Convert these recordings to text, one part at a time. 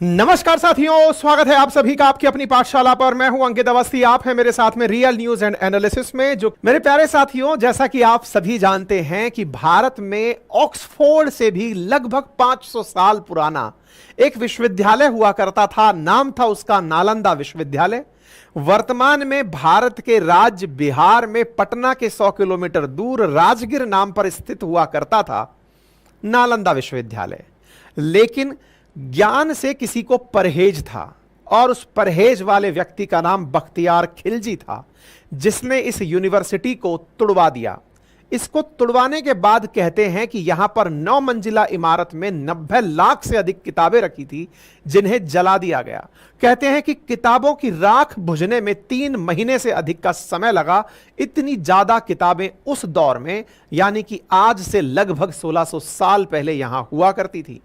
नमस्कार साथियों, स्वागत है आप सभी का आपकी अपनी पाठशाला पर। मैं हूं अंकित अवस्थी, आप हैं मेरे साथ में रियल न्यूज एंड एनालिसिस में। जो मेरे प्यारे साथियों, जैसा कि आप सभी जानते हैं कि भारत में ऑक्सफोर्ड से भी लगभग 500 साल पुराना एक विश्वविद्यालय हुआ करता था। नाम था उसका नालंदा विश्वविद्यालय। वर्तमान में भारत के राज्य बिहार में पटना के 100 किलोमीटर दूर राजगीर नाम पर स्थित हुआ करता था नालंदा विश्वविद्यालय। लेकिन ज्ञान से किसी को परहेज था और उस परहेज वाले व्यक्ति का नाम बख्तियार खिलजी था, जिसने इस यूनिवर्सिटी को तुड़वा दिया। इसको तुड़वाने के बाद कहते हैं कि यहां पर 9 मंजिला इमारत में 90 लाख से अधिक किताबें रखी थी, जिन्हें जला दिया गया। कहते हैं कि किताबों की राख बुझने में 3 महीने से अधिक का समय लगा। इतनी ज्यादा किताबें उस दौर में, यानी कि आज से लगभग 1600 साल पहले यहां हुआ करती थी।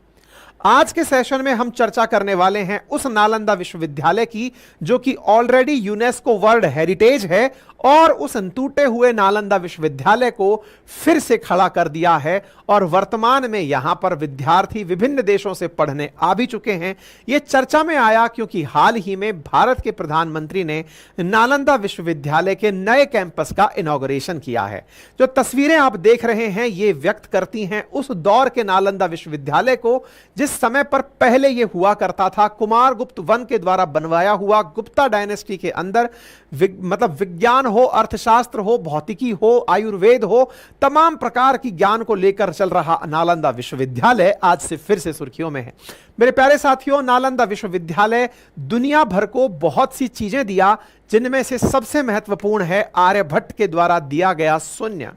आज के सेशन में हम चर्चा करने वाले हैं उस नालंदा विश्वविद्यालय की, जो कि ऑलरेडी यूनेस्को वर्ल्ड हेरिटेज है, और उस टूटे हुए नालंदा विश्वविद्यालय को फिर से खड़ा कर दिया है। और वर्तमान में यहां पर विद्यार्थी विभिन्न देशों से पढ़ने आ भी चुके हैं। यह चर्चा में आया क्योंकि हाल ही में भारत के प्रधानमंत्री ने नालंदा विश्वविद्यालय के नए कैंपस का इनॉग्रेशन किया है। जो तस्वीरें आप देख रहे हैं, ये व्यक्त करती हैं उस दौर के नालंदा विश्वविद्यालय को, जिस समय पर पहले यह हुआ करता था कुमार गुप्त वन के द्वारा बनवाया हुआ। गुप्ता डायनेस्टी के अंदर मतलब विज्ञान हो, अर्थशास्त्र हो, भौतिकी हो, आयुर्वेद हो, तमाम प्रकार की ज्ञान को लेकर चल रहा नालंदा विश्वविद्यालय आज से फिर से सुर्खियों में है। मेरे प्यारे साथियों, नालंदा विश्वविद्यालय दुनिया भर को बहुत सी चीजें दिया, जिनमें से सबसे महत्वपूर्ण है आर्यभट्ट के द्वारा दिया गया शून्य।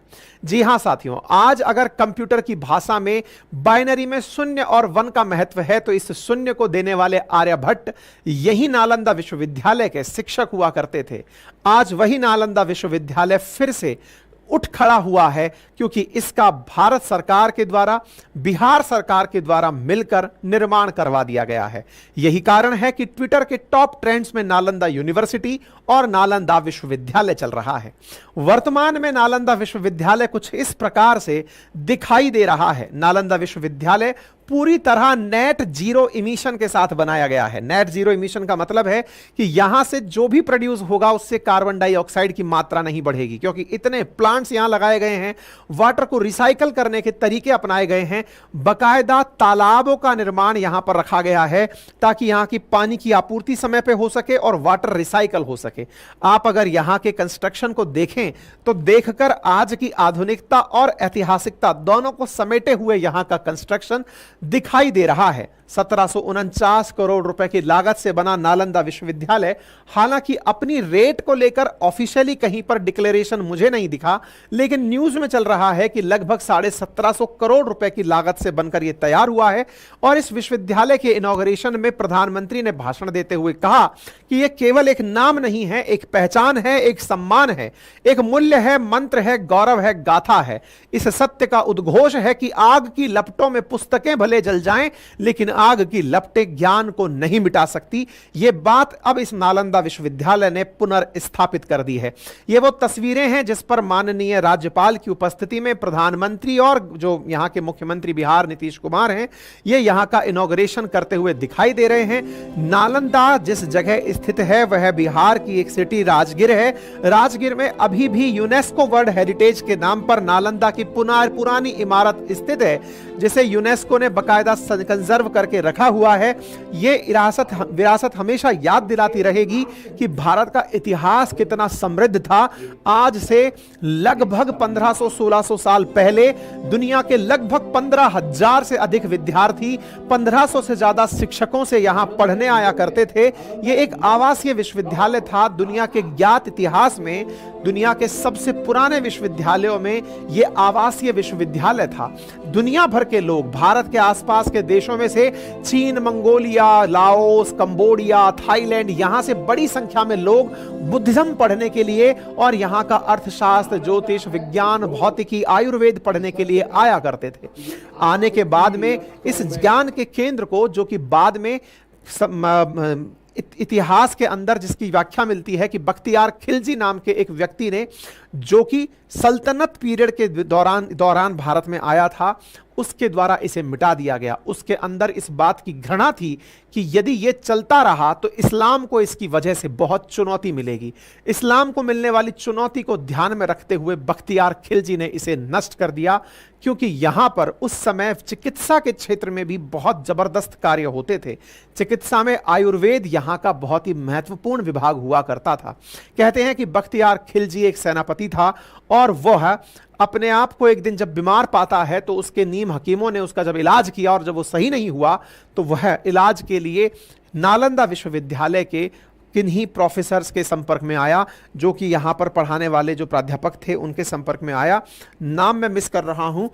जी हां साथियों, आज अगर कंप्यूटर की भाषा में बाइनरी में 0 और 1 का महत्व है, तो इस शून्य को देने वाले आर्यभट्ट यही नालंदा विश्वविद्यालय के शिक्षक हुआ करते थे। आज वही नालंदा विश्वविद्यालय फिर से उठ खड़ा हुआ है, क्योंकि इसका भारत सरकार के द्वारा, बिहार सरकार के द्वारा मिलकर निर्माण करवा दिया गया है। यही कारण है कि ट्विटर के टॉप ट्रेंड्स में नालंदा यूनिवर्सिटी और नालंदा विश्वविद्यालय चल रहा है। वर्तमान में नालंदा विश्वविद्यालय कुछ इस प्रकार से दिखाई दे रहा है। नालंदा विश्वविद्यालय पूरी तरह नेट जीरो इमिशन के साथ बनाया गया है। नेट जीरो इमिशन का मतलब है कि यहां से जो भी प्रोड्यूस होगा उससे कार्बन डाइऑक्साइड की मात्रा नहीं बढ़ेगी, क्योंकि इतने प्लांट्स यहां लगाए गए हैं। वाटर को रिसाइकल करने के तरीके अपनाए गए हैं। बाकायदा तालाबों का निर्माण यहां पर रखा गया है, ताकि यहां की पानी की आपूर्ति समय पर हो सके और वाटर रिसाइकल हो सके। आप अगर यहां के कंस्ट्रक्शन को देखें तो देखकर आज की आधुनिकता और ऐतिहासिकता दोनों को समेटे हुए यहां का कंस्ट्रक्शन दिखाई दे रहा है। 1749 करोड़ रुपए की लागत से बना नालंदा विश्वविद्यालय, हालांकि अपनी रेट को लेकर ऑफिशियली कहीं पर डिक्लेरेशन मुझे नहीं दिखा, लेकिन न्यूज में चल रहा है कि लगभग 1750 करोड़ रुपए की लागत से बनकर यह तैयार हुआ है। और इस विश्वविद्यालय के इनॉग्रेशन में प्रधानमंत्री ने भाषण देते हुए कहा कि यह केवल एक नाम नहीं है, एक पहचान है, एक सम्मान है, एक मूल्य है, मंत्र है, गौरव है, गाथा है। इस सत्य का उद्घोष है कि आग की लपटों में पुस्तकें भले जल जाएं, लेकिन आग की लपटें ज्ञान को नहीं मिटा सकती। यह बात अब इस नालंदा विश्वविद्यालय ने पुनर्स्थापित कर दी है। ये वो तस्वीरें हैं जिस पर माननीय राज्यपाल की उपस्थिति में प्रधानमंत्री और जो यहां के मुख्यमंत्री बिहार नीतीश कुमार हैं, ये यहां का इनॉग्रेशन करते हुए दिखाई दे रहे हैं। नालंदा जिस जगह स्थित है वह बिहार की एक सिटी राजगीर है। राजगीर में अभी भी यूनेस्को वर्ल्ड हेरिटेज के नाम पर नालंदा की पुरानी इमारत स्थित है, जिसे यूनेस्को ने बाकायदा कंजर्व करके रखा हुआ है। यह विरासत हमेशा याद दिलाती रहेगी कि भारत का इतिहास कितना समृद्ध था। आज से लगभग 1500-1600 साल पहले दुनिया के लगभग 15,000 से अधिक विद्यार्थी 1500 से ज्यादा शिक्षकों से यहां पढ़ने आया करते थे। यह एक आवासीय विश्वविद्यालय था। दुनिया के ज्ञात इतिहास में दुनिया के सबसे पुराने विश्वविद्यालयों में यह आवासीय विश्वविद्यालय था। दुनिया भर के लोग, भारत के आसपास के देशों में से चीन, मंगोलिया, लाओस, कंबोडिया, थाईलैंड, यहां से बड़ी संख्या में लोग बुद्धिज्म पढ़ने के लिए और यहां का अर्थशास्त्र, ज्योतिष, विज्ञान, भौतिकी, आयुर्वेद पढ़ने के लिए आया करते थे। आने के बाद में इस ज्ञान के केंद्र को, जो कि बाद में इतिहास के अंदर जिसकी व्याख्या मिलती है कि बख्तियार खिलजी नाम के एक व्यक्ति ने, जो कि सल्तनत पीरियड के दौरान भारत में आया था, उसके द्वारा इसे मिटा दिया गया। उसके अंदर इस बात की घृणा थी कि यदि यह चलता रहा तो इस्लाम को इसकी वजह से बहुत चुनौती मिलेगी। इस्लाम को मिलने वाली चुनौती को ध्यान में रखते हुए बख्तियार खिलजी ने इसे नष्ट कर दिया, क्योंकि यहां पर उस समय चिकित्सा के क्षेत्र में भी बहुत जबरदस्त कार्य होते थे। चिकित्सा में आयुर्वेद यहां का बहुत ही महत्वपूर्ण विभाग हुआ करता था। कहते हैं कि बख्तियार खिलजी एक सेनापति था और वह अपने आप को एक दिन जब बीमार पाता है तो उसके नीम हकीमों ने उसका जब इलाज किया और जब वो सही नहीं हुआ तो वह इलाज के लिए नालंदा विश्वविद्यालय के किन्हीं प्रोफेसर्स के संपर्क में आया, जो कि यहाँ पर पढ़ाने वाले जो प्राध्यापक थे उनके संपर्क में आया। नाम मैं मिस कर रहा हूँ,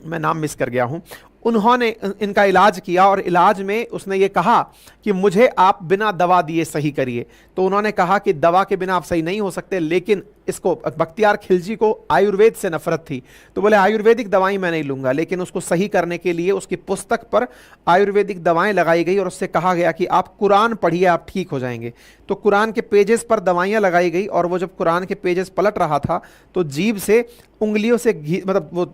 मैं नाम मिस कर गया हूँ। उन्होंने इनका इलाज किया और इलाज में उसने ये कहा कि मुझे आप बिना दवा दिए सही करिए। तो उन्होंने कहा कि दवा के बिना आप सही नहीं हो सकते, लेकिन इसको बख्तियार खिलजी को आयुर्वेद से नफरत थी, तो बोले आयुर्वेदिक दवाई मैं नहीं लूंगा। लेकिन उसको सही करने के लिए उसकी पुस्तक पर आयुर्वेदिक दवाएं लगाई गई और उससे कहा गया कि आप कुरान पढ़िए, आप ठीक हो जाएंगे। तो कुरान के पेजेस पर दवाइयां लगाई गई और वो जब कुरान के पेजेस पलट रहा था तो जीभ से उंगलियों से मतलब वो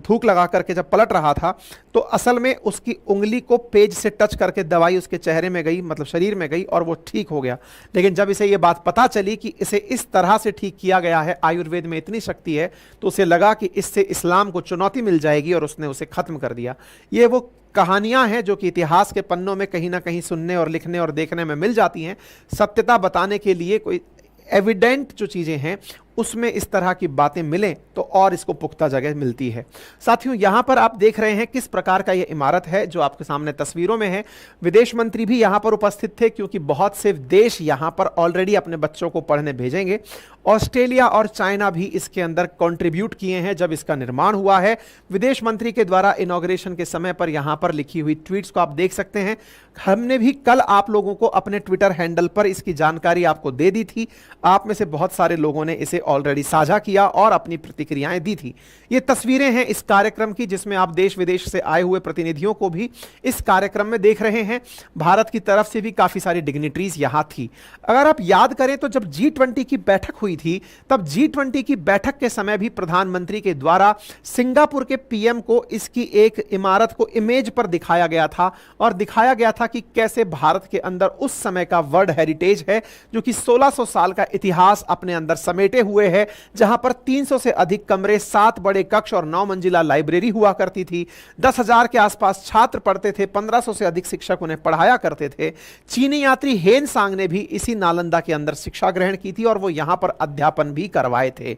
थूक लगा करके जब पलट रहा था तो असल में उसकी उंगली को पेज से टच करके दवाई उसके चेहरे में गई, मतलब शरीर में गई, और वो ठीक हो गया। लेकिन जब इसे ये बात पता चली कि इसे इस तरह से ठीक किया गया है, आयुर्वेद में इतनी शक्ति है, तो उसे लगा कि इससे इस्लाम को चुनौती मिल जाएगी और उसने उसे खत्म कर दिया। ये वो कहानियां हैं जो कि इतिहास के पन्नों में कहीं ना कहीं सुनने और लिखने और देखने में मिल जाती हैं। सत्यता बताने के लिए कोई एविडेंट जो चीजें हैं उसमें इस तरह की बातें मिलें तो और इसको पुख्ता जगह मिलती है। साथियों, यहां पर आप देख रहे हैं किस प्रकार का यह इमारत है जो आपके सामने तस्वीरों में है। विदेश मंत्री भी यहां पर उपस्थित थे, क्योंकि बहुत से देश यहां पर ऑलरेडी अपने बच्चों को पढ़ने भेजेंगे। ऑस्ट्रेलिया और चाइना भी इसके अंदर कंट्रीब्यूट किए हैं जब इसका निर्माण हुआ है। विदेश मंत्री के द्वारा इनॉग्रेशन के समय पर यहां पर लिखी हुई ट्वीट्स को आप देख सकते हैं। हमने भी कल आप लोगों को अपने ट्विटर हैंडल पर इसकी जानकारी आपको दे दी थी। आप में से बहुत सारे लोगों ने इसे ऑलरेडी साझा किया और अपनी प्रतिक्रियाएं दी थी। ये तस्वीरें हैं इस कार्यक्रम की, जिसमें आप देश विदेश से आए हुए प्रतिनिधियों को भी इस कार्यक्रम में देख रहे हैं। भारत की तरफ से भी काफी सारी डिग्निटरीज यहां थी। अगर आप याद करें तो जब G20 की बैठक हुई थी, तब G20 की बैठक के समय भी प्रधानमंत्री के द्वारा सिंगापुर के पीएम को इसकी एक इमारत को इमेज पर दिखाया गया था और दिखाया गया था कि कैसे भारत के अंदर उस समय का वर्ल्ड हेरिटेज है, जो कि 1600 साल का इतिहास अपने अंदर समेटे हुए है, जहां पर 300 से अधिक कमरे, 7 बड़े कक्ष और 9 मंजिला लाइब्रेरी हुआ करती थी। 10,000 के आसपास छात्र पढ़ते थे, 1500 से अधिक शिक्षक उन्हें पढ़ाया करते थे। चीनी यात्री हेन सांग ने भी इसी नालंदा के अंदर शिक्षा ग्रहण की थी और वो यहां पर अध्यापन भी करवाए थे।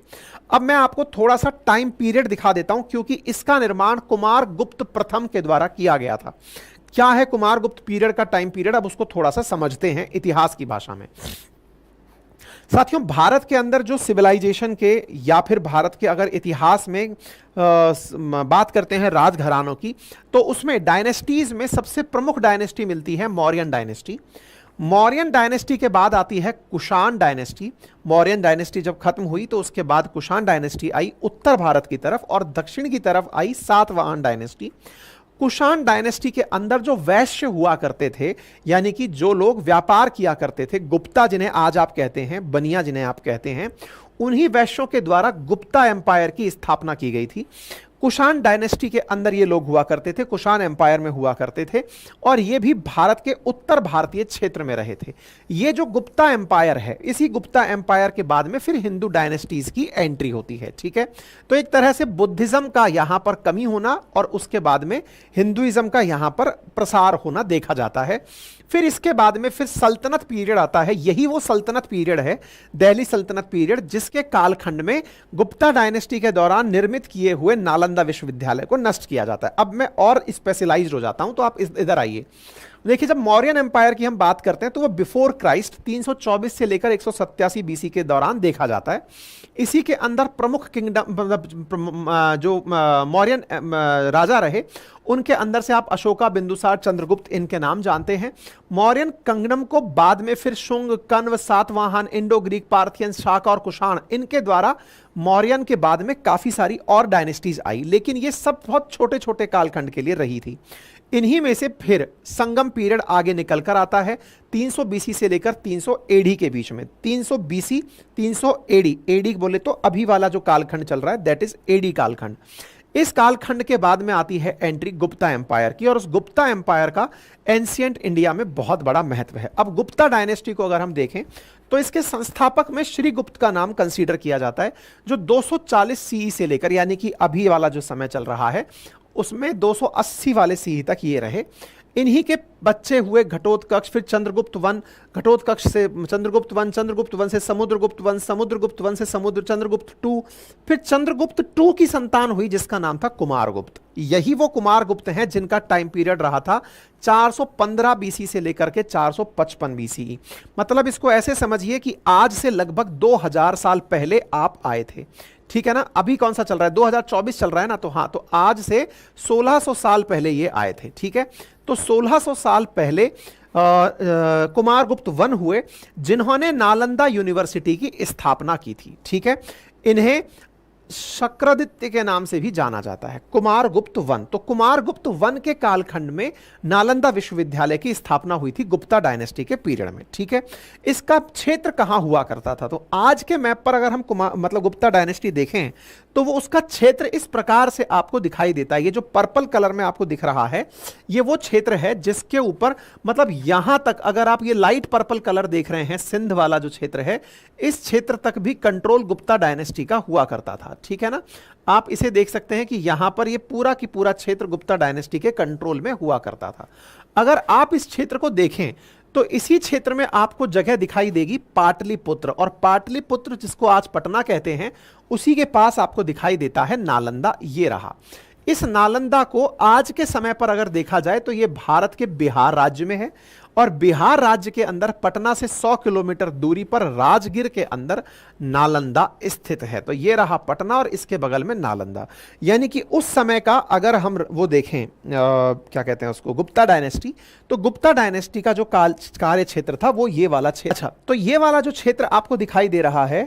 अब मैं आपको थोड़ा सा टाइम पीरियड दिखा देता हूं, क्योंकि इसका निर्माण कुमार गुप्त प्रथम के द्वारा किया गया था। क्या है कुमार गुप्त पीरियड का टाइम पीरियड, अब उसको थोड़ा सा समझते हैं इतिहास की भाषा में। साथियों, भारत के अंदर जो सिविलाइजेशन के या फिर भारत के अगर इतिहास में बात करते हैं राजघरानों की, तो उसमें डायनेस्टीज में सबसे प्रमुख डायनेस्टी मिलती है मौर्यन डायनेस्टी। मौर्यन डायनेस्टी के बाद आती है कुषाण डायनेस्टी। मौर्यन डायनेस्टी जब खत्म हुई तो उसके बाद कुषाण डायनेस्टी आई उत्तर भारत की तरफ, और दक्षिण की तरफ आई सातवाहन डायनेस्टी। कुषाण डायनेस्टी के अंदर जो वैश्य हुआ करते थे, यानी कि जो लोग व्यापार किया करते थे, गुप्ता जिन्हें आज आप कहते हैं, बनिया जिन्हें आप कहते हैं, उन्हीं वैश्यों के द्वारा गुप्ता एम्पायर की स्थापना की गई थी। कुषाण डायनेस्टी के अंदर ये लोग हुआ करते थे, कुषाण एम्पायर में हुआ करते थे, और ये भी भारत के उत्तर भारतीय क्षेत्र में रहे थे। ये जो गुप्ता एम्पायर है, इसी गुप्ता एम्पायर के बाद में फिर हिंदू डायनेस्टीज की एंट्री होती है। ठीक है, तो एक तरह से बुद्धिज्म का यहां पर कमी होना और उसके बाद में हिंदुइज्म का यहां पर प्रसार होना देखा जाता है। फिर इसके बाद में फिर सल्तनत पीरियड आता है। यही वो सल्तनत पीरियड है, दिल्ली सल्तनत पीरियड, जिसके कालखंड में गुप्ता डायनेस्टी के दौरान निर्मित किए हुए नालंदा विश्वविद्यालय को नष्ट किया जाता है। अब मैं और स्पेशलाइज्ड हो जाता हूं, तो आप इधर आइए। देखिए, जब मौर्यन एम्पायर की हम बात करते हैं तो वो बिफोर क्राइस्ट 324 से लेकर 187 बीसी के दौरान देखा जाता है। इसी के अंदर प्रमुख किंगडम जो मौर्यन राजा रहे, उनके अंदर से आप अशोका, बिंदुसार, चंद्रगुप्त इनके नाम जानते हैं। मौर्यन किंगडम को बाद में फिर Shunga, Kanva, Satavahana, Indo Greek, Parthian, Shaka और कुषाण, इनके द्वारा मौर्यन के बाद में काफी सारी और डायनेस्टीज आई, लेकिन ये सब बहुत छोटे छोटे कालखंड के लिए रही थी। इन्हीं में से फिर संगम पीरियड आगे निकल कर आता है 300 बीसी से लेकर 300 एडी के बीच में। 300 बीसी, 300 एडी, एडी बोले तो अभी वाला जो कालखंड चल रहा है दैट इज एडी कालखंड। इस कालखंड के बाद में आती है एंट्री गुप्ता एम्पायर की, और उस गुप्ता एम्पायर का एंशियंट इंडिया में बहुत बड़ा महत्व है। अब गुप्ता डायनेस्टी को अगर हम देखें तो इसके संस्थापक में श्रीगुप्त का नाम कंसीडर किया जाता है, जो 240 सीई से लेकर, यानी कि अभी वाला जो समय चल रहा है उसमें 280 वाले सीई तक ये रहे। इन्हीं के बच्चे हुए घटोत्कच, फिर चंद्रगुप्त वन, घटोत्कच से चंद्रगुप्त वन, चंद्रगुप्त वन से समुद्रगुप्त वन, समुद्रगुप्त वन से समुद्र चंद्रगुप्त टू, फिर चंद्रगुप्त टू की संतान हुई जिसका नाम था कुमारगुप्त। यही वो कुमारगुप्त हैं जिनका टाइम पीरियड रहा था 415 बीसी से लेकर के 455 बीसी। मतलब इसको ऐसे समझिए कि आज से लगभग 2000 साल पहले आप आए थे, ठीक है ना। अभी कौन सा चल रहा है, 2024 चल रहा है ना, तो हाँ, तो आज से 1600 साल पहले ये आए थे, ठीक है। तो 1600 साल पहले कुमारगुप्त वन हुए जिन्होंने नालंदा यूनिवर्सिटी की स्थापना की थी, ठीक है। इन्हें शक्रदित्य के नाम से भी जाना जाता है, कुमारगुप्त वन। तो कुमारगुप्त वन के कालखंड में नालंदा विश्वविद्यालय की स्थापना हुई थी गुप्ता डायनेस्टी के पीरियड में, ठीक है। इसका क्षेत्र कहां हुआ करता था, तो आज के मैप पर अगर हम मतलब गुप्ता डायनेस्टी देखें तो वो उसका क्षेत्र इस प्रकार से आपको दिखाई देता है। ये जो पर्पल कलर में आपको दिख रहा है ये वो क्षेत्र है जिसके ऊपर, मतलब यहां तक अगर आप ये लाइट पर्पल कलर देख रहे हैं, सिंध वाला जो क्षेत्र है, इस क्षेत्र तक भी कंट्रोल गुप्ता डायनेस्टी का हुआ करता था, ठीक है ना। आप इसे देख सकते हैं कि यहां पर ये पूरा की पूरा क्षेत्र गुप्ता डायनेस्टी के कंट्रोल में हुआ करता था। अगर आप इस क्षेत्र को देखें तो इसी क्षेत्र में आपको जगह दिखाई देगी पाटलिपुत्र, और पाटलिपुत्र जिसको आज पटना कहते हैं उसी के पास आपको दिखाई देता है नालंदा। ये रहा। इस नालंदा को आज के समय पर अगर देखा जाए तो यह भारत के बिहार राज्य में है, और बिहार राज्य के अंदर पटना से 100 किलोमीटर दूरी पर राजगीर के अंदर नालंदा स्थित है। तो ये रहा पटना और इसके बगल में नालंदा। यानी कि उस समय का अगर हम वो देखें क्या कहते हैं उसको, गुप्ता डायनेस्टी, तो गुप्ता डायनेस्टी का जो कार्य क्षेत्र था वो ये वाला क्षेत्र। अच्छा, तो ये वाला जो क्षेत्र आपको दिखाई दे रहा है,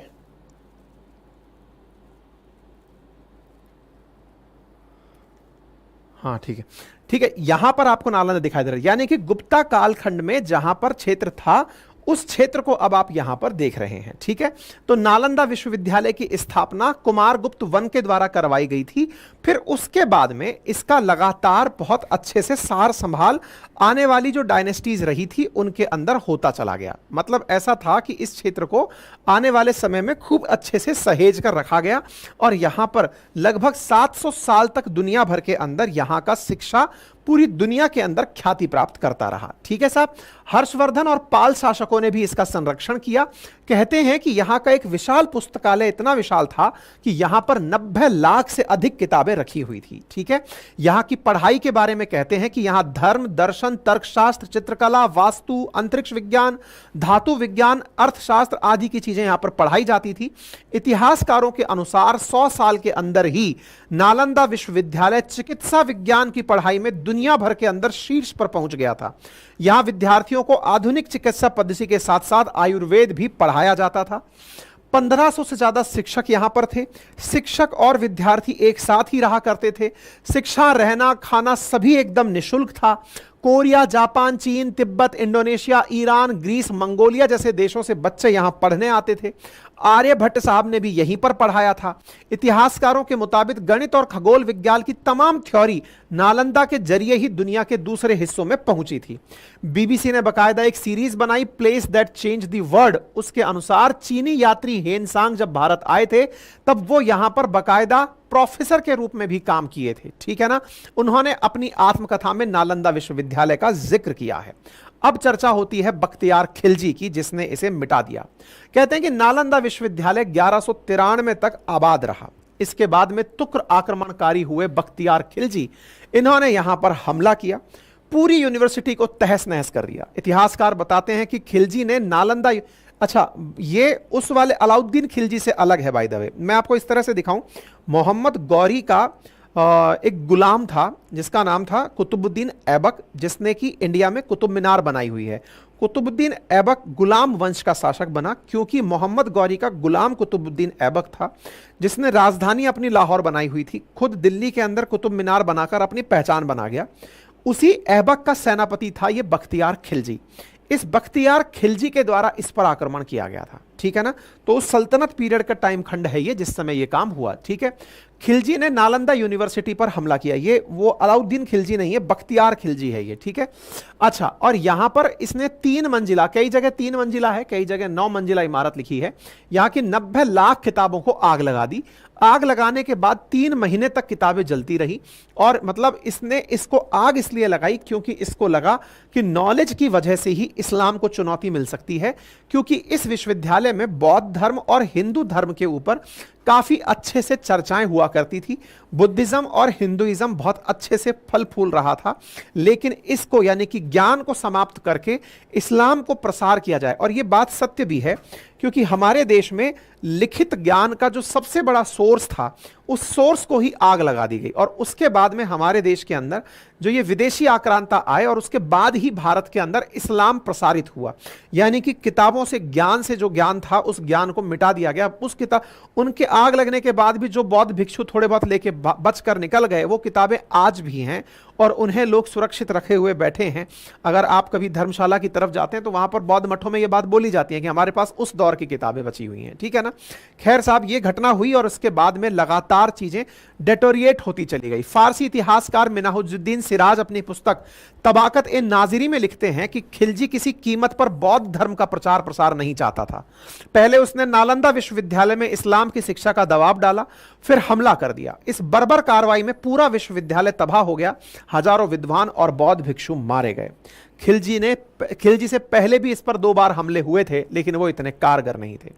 हाँ ठीक है, ठीक है, यहां पर आपको नालंदा दिखाई दे रहा है। यानी कि गुप्ता कालखंड में जहां पर क्षेत्र था उस क्षेत्र को अब आप यहां पर देख रहे हैं, ठीक है। तो नालंदा विश्वविद्यालय की स्थापना कुमारगुप्त वन के द्वारा करवाई गई थी। फिर उसके बाद में इसका लगातार बहुत अच्छे से सार संभाल आने वाली जो डायनेस्टीज रही थी उनके अंदर होता चला गया। मतलब ऐसा था कि इस क्षेत्र को आने वाले समय में खूब अच्छे से सहेज कर रखा गया, और यहां पर लगभग 700 साल तक दुनिया भर के अंदर यहां का शिक्षा पूरी दुनिया के अंदर ख्याति प्राप्त करता रहा, ठीक है साहब। हर्षवर्धन और पाल शासकों ने भी इसका संरक्षण किया। कहते हैं कि यहां का एक विशाल पुस्तकालय इतना विशाल था कि यहां पर 90 लाख से अधिक किताबें रखी हुई थी, ठीक है। यहां की पढ़ाई के बारे में कहते हैं कि यहां धर्म, दर्शन, तर्कशास्त्र, चित्रकला, वास्तु, अंतरिक्ष विज्ञान, धातु विज्ञान, अर्थशास्त्र आदि की चीजें यहां पर पढ़ाई जाती थी। इतिहासकारों के अनुसार 100 साल के अंदर ही नालंदा विश्वविद्यालय चिकित्सा विज्ञान की पढ़ाई में दुनिया भर के अंदर शीर्ष पर पहुंच गया था। यहां विद्यार्थियों को आधुनिक चिकित्सा पद्धति के साथ साथ आयुर्वेद भी पढ़ाया जाता था। 1500 से ज्यादा शिक्षक यहां पर थे। शिक्षक और विद्यार्थी एक साथ ही रहा करते थे। शिक्षा, रहना, खाना सभी एकदम निशुल्क था। कोरिया, जापान, चीन, तिब्बत, इंडोनेशिया, ईरान, ग्रीस, मंगोलिया जैसे देशों से बच्चे यहां पढ़ने आते थे। आर्यभट्ट साहब ने भी यहीं पर पढ़ाया था। इतिहासकारों के मुताबिक गणित और खगोल विज्ञान की तमाम थ्योरी नालंदा के जरिए ही दुनिया के दूसरे हिस्सों में पहुंची थी। बीबीसी ने बकायदा एक सीरीज बनाई, place that change the world. उसके अनुसार चीनी यात्री हेनसांग जब भारत आए थे तब वो यहां पर बकायदा प्रोफेसर के रूप में भी काम किए थे, ठीक है ना। उन्होंने अपनी आत्मकथा में नालंदा विश्वविद्यालय का जिक्र किया है। अब चर्चा होती है बख्तियार खिलजी की, जिसने इसे मिटा दिया। कहते हैं कि नालंदा विश्वविद्यालय 1193 तक आबाद रहा। इसके बाद में तुर्क आक्रमणकारी हुए बख्तियार खिलजी, इन्होंने यहां पर हमला किया, पूरी यूनिवर्सिटी को तहस नहस कर दिया। इतिहासकार बताते हैं कि खिलजी ने नालंदा, अच्छा ये उस वाले अलाउद्दीन खिलजी से अलग है बाय द वे। मैं आपको इस तरह से दिखाऊं, मोहम्मद गौरी का एक गुलाम था जिसका नाम था कुतुबुद्दीन ऐबक, जिसने कि इंडिया में कुतुब मीनार बनाई हुई है। कुतुबुद्दीन ऐबक गुलाम वंश का शासक बना क्योंकि मोहम्मद गौरी का गुलाम कुतुबुद्दीन ऐबक था, जिसने राजधानी अपनी लाहौर बनाई हुई थी। खुद दिल्ली के अंदर कुतुब मीनार बनाकर अपनी पहचान बना गया। उसी ऐबक का सेनापति था ये बख्तियार खिलजी। इस बख्तियार खिलजी के द्वारा इस पर आक्रमण किया गया था। ठीक है ना। तो उस सल्तनत पीरियड का टाइम खंड है ये जिस समय ये काम हुआ, ठीक है। खिलजी ने नालंदा यूनिवर्सिटी पर हमला किया, ये वो अलाउद्दीन खिलजी नहीं है, बख्तियार खिलजी है ये, ठीक है। अच्छा, और यहां पर इसने 3 मंजिला, कई जगह 3 मंजिला है, कई जगह 9 मंजिला इमारत लिखी है। यहां की 90 लाख किताबों को आग लगा दी। आग लगाने के बाद 3 महीने तक किताबें जलती रही। और मतलब इसने इसको आग इसलिए लगाई क्योंकि इसको लगा कि नॉलेज की वजह से ही इस्लाम को चुनौती मिल सकती है, क्योंकि इस विश्वविद्यालय में बौद्ध धर्म और हिंदू धर्म के ऊपर काफी अच्छे से चर्चाएं हुआ करती थी। बुद्धिज्म और हिंदुइज्म बहुत अच्छे से फल फूल रहा था, लेकिन इसको यानी कि ज्ञान को समाप्त करके इस्लाम को प्रसार किया जाए। और यह बात सत्य भी है, क्योंकि हमारे देश में लिखित ज्ञान का जो सबसे बड़ा सोर्स था, उस सोर्स को ही आग लगा दी गई। और उसके बाद में हमारे देश के अंदर जो ये विदेशी आक्रांता आए, और उसके बाद ही भारत के अंदर इस्लाम प्रसारित हुआ। यानी कि किताबों से, ज्ञान से जो ज्ञान था, उस ज्ञान को मिटा दिया गया। उस किताब, उनके आग लगने के बाद भी जो बौद्ध भिक्षु थोड़े बहुत लेके बचकर निकल गए, वो किताबें आज भी हैं और उन्हें लोग सुरक्षित रखे हुए बैठे हैं। अगर आप कभी धर्मशाला की तरफ जाते हैं तो वहां पर बौद्ध मठों में ये बात बोली जाती है कि हमारे पास उस दौर की किताबें बची हुई हैं, ठीक है ना। खैर साहब, ये घटना हुई और उसके बाद में लगातार चीजें डेटोरिएट होती चली गई। फारसी इतिहासकार मिनाहुजुद्दीन सिराज अपनी पुस्तक तबाकत ए नाजिरी में लिखते हैं कि खिलजी किसी कीमत पर बौद्ध धर्म का प्रचार प्रसार नहीं चाहता था। पहले उसने नालंदा विश्वविद्यालय में इस्लाम की शिक्षा का दबाव डाला, फिर हमला कर दिया। इस बर्बर कार्रवाई में पूरा विश्वविद्यालय तबाह हो गया, हजारों विद्वान और बौद्ध भिक्षु मारे गए। खिलजी से पहले भी इस पर 2 बार हमले हुए थे, लेकिन वो इतने कारगर नहीं थे।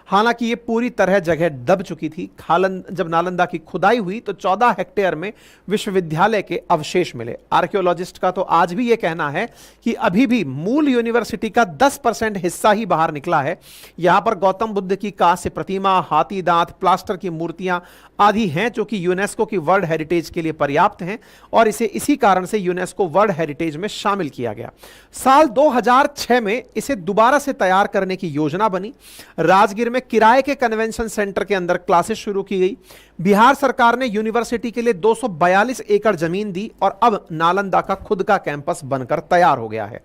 हालांकि ये पूरी तरह जगह दब चुकी थी। जब नालंदा की खुदाई हुई तो 14 हेक्टेयर में विश्वविद्यालय के अवशेष मिले। आर्कियोलॉजिस्ट का तो आज भी ये कहना है कि अभी भी मूल यूनिवर्सिटी का 10% हिस्सा ही बाहर निकला है। यहां पर गौतम बुद्ध की कांस्य प्रतिमा, हाथी दांत, प्लास्टर की मूर्तियां आदि हैं, जो कि यूनेस्को की वर्ल्ड हेरिटेज के लिए पर्याप्त हैं, और इसे इसी कारण से यूनेस्को वर्ल्ड हेरिटेज में शामिल किया गया। साल 2006 में इसे दोबारा से तैयार करने की योजना बनी। राजगीर में किराए के कन्वेंशन सेंटर के अंदर क्लासेस शुरू की गई। बिहार सरकार ने यूनिवर्सिटी के लिए 242 एकड़ जमीन दी और अब नालंदा का खुद का कैंपस बनकर तैयार हो गया है।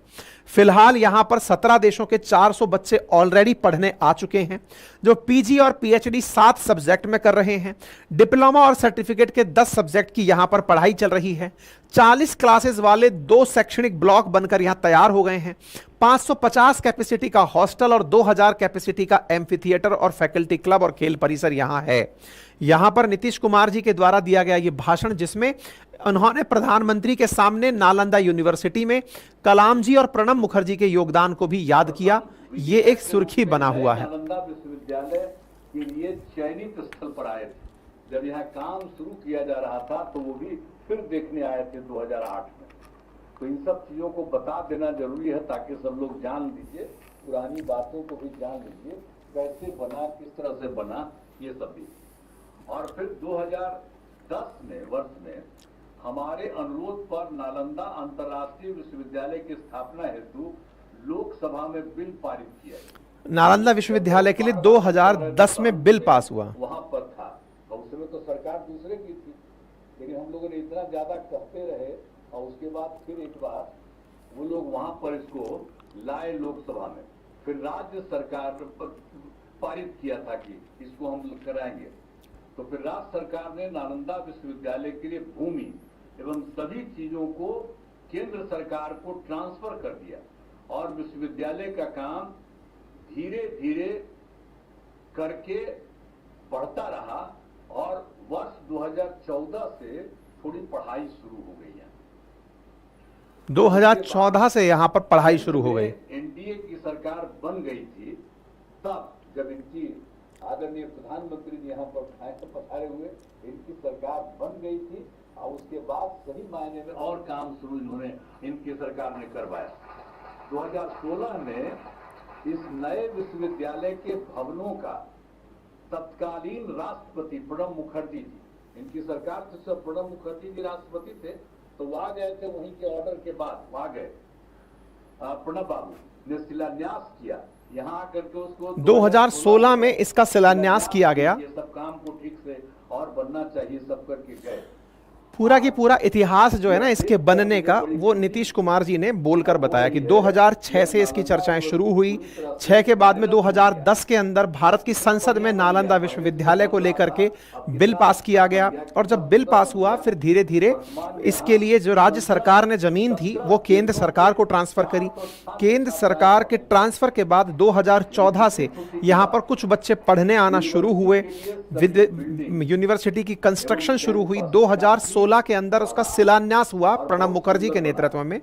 फिलहाल यहां पर 17 देशों के 400 बच्चे ऑलरेडी पढ़ने आ चुके हैं, जो पीजी और पीएचडी 7 सब्जेक्ट में कर रहे हैं। डिप्लोमा और सर्टिफिकेट के 10 सब्जेक्ट की यहां पर पढ़ाई चल रही है। 40 क्लासेस वाले 2 शैक्षणिक ब्लॉक बनकर यहां तैयार हो गए हैं। 550 कैपेसिटी का हॉस्टल और 2000 कैपेसिटी का एम्फी थिएटर और फैकल्टी क्लब और खेल परिसर यहां है। यहां पर नीतीश कुमार जी के द्वारा दिया गया यह भाषण, जिसमें उन्होंने प्रधानमंत्री के सामने नालंदा यूनिवर्सिटी में कलाम जी और प्रणब मुखर्जी के योगदान को भी याद किया। ये एक सुर्खी बना हुआ है। नालंदा विश्वविद्यालय के लिए चयनित स्थल पर आए थे। जब यहाँ काम शुरू किया जा रहा था तो वो भी फिर देखने आए थे 2008 में। तो इन सब चीजों को बता देना जरूरी है ताकि सब लोग जान लीजिए, पुरानी बातों को भी जान लीजिए, कैसे बना, किस तरह से बना, ये सब भी। और फिर 2010 वर्ष में हमारे अनुरोध पर नालंदा अंतर्राष्ट्रीय विश्वविद्यालय की स्थापना हेतु लोकसभा में बिल पारित किया। नालंदा विश्वविद्यालय के लिए 2010 में बिल पास हुआ। वहां पर था, उस समय तो सरकार दूसरे की थी, लेकिन हम लोगों ने इतना ज्यादा कहते रहे और उसके बाद फिर एक बार वो लोग वहां पर इसको लाए लोकसभा में। फिर राज्य सरकार पारित किया था कि इसको हम कराएंगे। तो फिर राज्य सरकार ने नालंदा विश्वविद्यालय के लिए भूमि एवं सभी चीजों को केंद्र सरकार को ट्रांसफर कर दिया और विश्वविद्यालय का काम धीरे धीरे करके बढ़ता रहा और वर्ष 2014 से थोड़ी पढ़ाई शुरू हो गई है। 2014 से यहाँ पर पढ़ाई शुरू हो गई। एनडीए की सरकार बन गई थी, तब जब इनकी आदरणीय प्रधानमंत्री जी यहाँ पर पधारे हुए, इनकी सरकार बन गई थी और उसके बाद सही मायने में और काम शुरू इन्होंने, इनकी सरकार ने करवाया। 2016 में इस नए विश्वविद्यालय के भवनों का तत्कालीन राष्ट्रपति प्रणब मुखर्जी जी, इनकी सरकार से प्रणब मुखर्जी जी राष्ट्रपति थे, तो वहां गए थे, वहीं के ऑर्डर के बाद वहां गए प्रणब बाबू ने शिलान्यास किया। यहाँ आकर के उसको 2016 में इसका शिलान्यास किया गया। ये सब काम को ठीक से और बनना चाहिए, सब करके गए। पूरा की पूरा इतिहास जो है ना इसके बनने का, वो नीतीश कुमार जी ने बोलकर बताया कि 2006 से इसकी चर्चाएं शुरू हुई। 6 के बाद में 2010 के अंदर भारत की संसद में नालंदा विश्वविद्यालय को लेकर के बिल पास किया गया, और जब बिल पास हुआ फिर धीरे धीरे इसके लिए जो राज्य सरकार ने जमीन थी वो केंद्र सरकार को ट्रांसफर करी। केंद्र सरकार के ट्रांसफर के बाद 2014 से यहां पर कुछ बच्चे पढ़ने आना शुरू हुए, यूनिवर्सिटी की कंस्ट्रक्शन शुरू हुई। 2016 के अंदर उसका शिलान्यास हुआ प्रणब मुखर्जी के नेतृत्व में,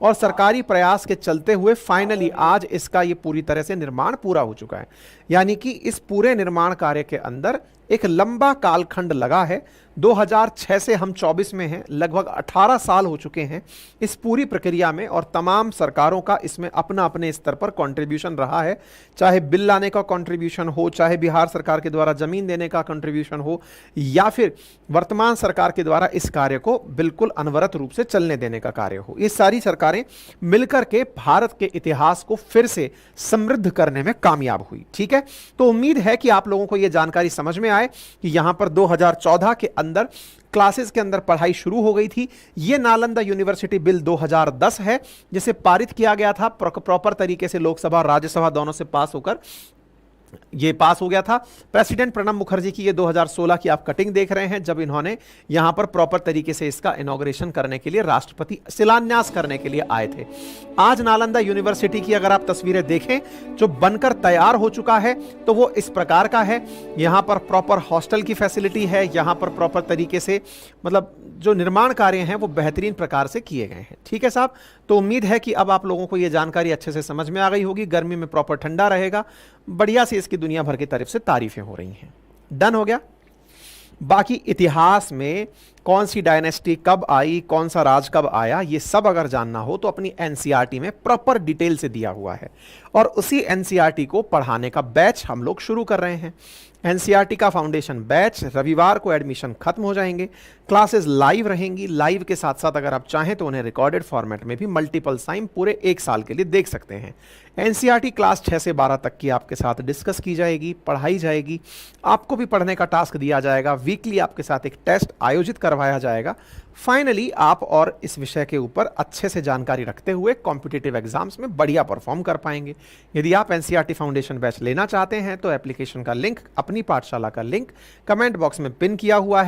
और सरकारी प्रयास के चलते हुए फाइनली आज इसका ये पूरी तरह से निर्माण पूरा हो चुका है। यानी कि इस पूरे निर्माण कार्य के अंदर एक लंबा कालखंड लगा है। 2006 से हम 24 में हैं, लगभग 18 साल हो चुके हैं इस पूरी प्रक्रिया में, और तमाम सरकारों का इसमें अपना अपने स्तर पर कंट्रीब्यूशन रहा है। चाहे बिल लाने का कंट्रीब्यूशन हो, चाहे बिहार सरकार के द्वारा जमीन देने का कंट्रीब्यूशन हो, या फिर वर्तमान सरकार के द्वारा इस कार्य को बिल्कुल अनवरत रूप से चलने देने का कार्य हो। ये सारी सरकारें मिलकर के भारत के इतिहास को फिर से समृद्ध करने में कामयाब हुई। ठीक है, तो उम्मीद है कि आप लोगों को यह जानकारी समझ में आए कि यहां पर 2014 के अंदर क्लासेस के अंदर पढ़ाई शुरू हो गई थी। यह नालंदा यूनिवर्सिटी बिल 2010 है, जिसे पारित किया गया था प्रॉपर तरीके से, लोकसभा और राज्यसभा दोनों से पास होकर ये पास हो गया था। प्रेसिडेंट प्रणब मुखर्जी की ये 2016 की आप कटिंग देख रहे हैं, जब इन्होंने यहां पर प्रॉपर तरीके से इसका इनॉग्रेशन करने के लिए, राष्ट्रपति शिलान्यास करने के लिए आए थे। आज नालंदा यूनिवर्सिटी की अगर आप तस्वीरें देखें जो बनकर तैयार हो चुका है तो वो इस प्रकार का है। यहां पर प्रॉपर हॉस्टल की फैसिलिटी है, यहां पर प्रॉपर तरीके से मतलब जो निर्माण कार्य हैं वो बेहतरीन प्रकार से किए गए हैं। ठीक है साहब, तो उम्मीद है कि अब आप लोगों को ये जानकारी अच्छे से समझ में आ गई होगी। गर्मी में प्रॉपर ठंडा रहेगा, बढ़िया से इसकी दुनिया भर की तरफ से तारीफें हो रही हैं। डन हो गया। बाकी इतिहास में कौन सी डायनेस्टी कब आई, कौन सा राज कब आया, ये सब अगर जानना हो तो अपनी एनसीईआरटी में प्रॉपर डिटेल से दिया हुआ है, और उसी एनसीईआरटी को पढ़ाने का बैच हम लोग शुरू कर रहे हैं। एनसीईआरटी का फाउंडेशन बैच, रविवार को एडमिशन खत्म हो जाएंगे। क्लासेस लाइव रहेंगी, लाइव के साथ साथ अगर आप चाहें तो उन्हें रिकॉर्डेड फॉर्मेट में भी मल्टीपल टाइम पूरे 1 साल के लिए देख सकते हैं। एनसीईआरटी क्लास 6 से 12 तक की आपके साथ डिस्कस की जाएगी, पढ़ाई जाएगी, आपको भी पढ़ने का टास्क दिया जाएगा। वीकली आपके साथ एक टेस्ट आयोजित करवाया जाएगा। फाइनली आप और इस विषय के ऊपर अच्छे से जानकारी रखते हुए कॉम्पिटिटिव एग्जाम्स में बढ़िया परफॉर्म कर पाएंगे। यदि आप एनसीईआरटी फाउंडेशन बैच लेना चाहते हैं तो एप्लीकेशन का लिंक, अपनी पाठशाला का लिंक कमेंट बॉक्स में पिन किया हुआ है।